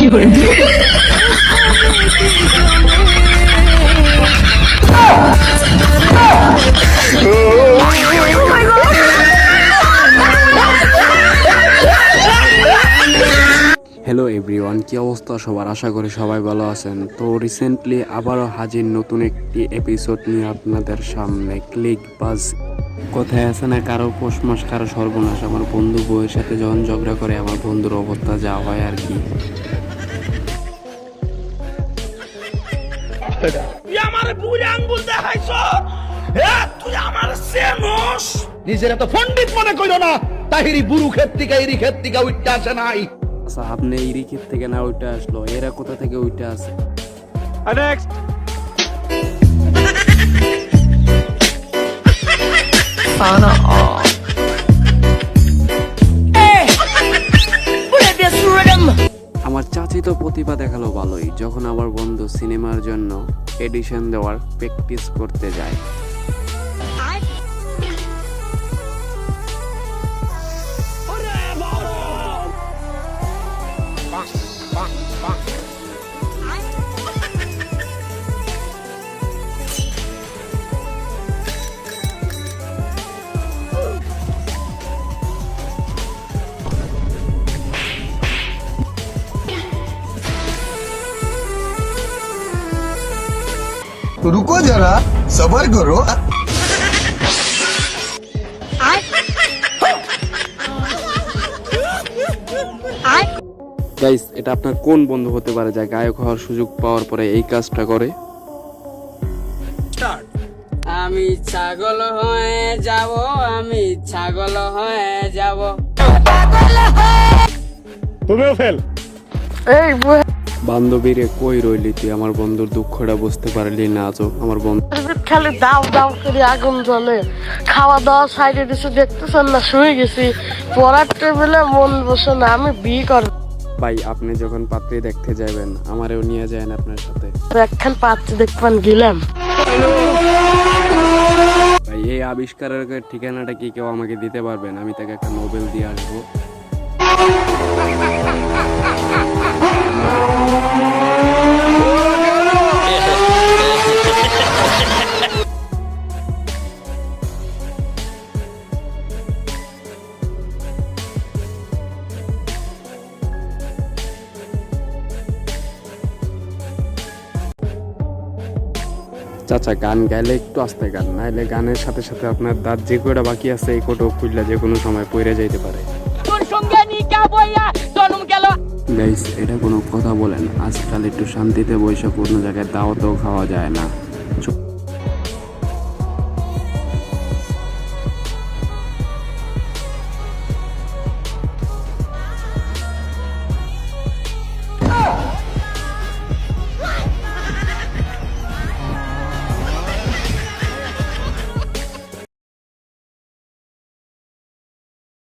Hello everyone, কি অবস্থা সবার? আশা করি সবাই ভালো আছেন। তো রিসেন্টলি আবারও হাজির নতুন একটি এপিসোড নিয়ে আপনাদের সামনে। ক্লিক বাজ কোথায় আছে না, কারো পৌষমাস কারো সর্বনাশ। আমার বন্ধু বউয়ের সাথে যখন ঝগড়া করে আমার বন্ধুর অবস্থা যা হয় আর কি। নিজের এত পণ্ডিত মনে কইরো না। তাহিরি বুরু ক্ষেত থেকে ইরি ক্ষেত থেকে উঠতে আসে নাই। আচ্ছা, আপনি ইরিক্ষেত থেকে না ওইটা আসলো, এরা কোথা থেকে ওইটা আছে? Next. আমার চাচি তো প্রতিভা দেখালো ভালোই, যখন আমার বন্ধু সিনেমার জন্য এডিশন দেওয়ার প্র্যাকটিস করতে যায়। रुको जरा सबर करो। গাইস, এটা আপনার কোন বন্ধু হতে পারে যা গায়ক হওয়ার সুযোগ পাওয়ার পরে এই কাজটা করে? আমি ছাগল হয়ে যাব, আমি ছাগল হয়ে যাব। তুমিও ফেল। বান্ধবীরে কই রইলি তুই? আমার বন্ধুর দুঃখটা বুঝতে পারলি না আজও? আমার বন্ধু খালি দাও দাও করে আগুন জ্বলে, খাওয়া দাওয়া সাইডে দিছে, দেখতেছেন না, শুয়ে গেছি, পড়ার টেবিলে মন বসে না, আমি বিয়ে করব। ভাই, আপনি যখন পাত্রী দেখতে যাবেন আমারেও নিয়ে যান আপনার সাথে। একখান পাত্রী দেখবেন গেলাম। ভাই, এই আবিষ্কারের ঠিকানাটা কি কেউ আমাকে দিতে পারবেন? আমি তাকে একটা নোবেল দিয়ে আসবো। চাচা, গান গাইলে একটু আস্তে গান, নাইলে গানের সাথে সাথে আপনার দাঁত যে কটা বাকি আছে এই কোটো খুললে যে কোনো সময় পড়ে যাইতে পারে। গাইস, এটা কোনো কথা বলেন? আজকাল একটু শান্তিতে বৈশাখ কোনো জায়গায় দাওয়াতও খাওয়া যায় না।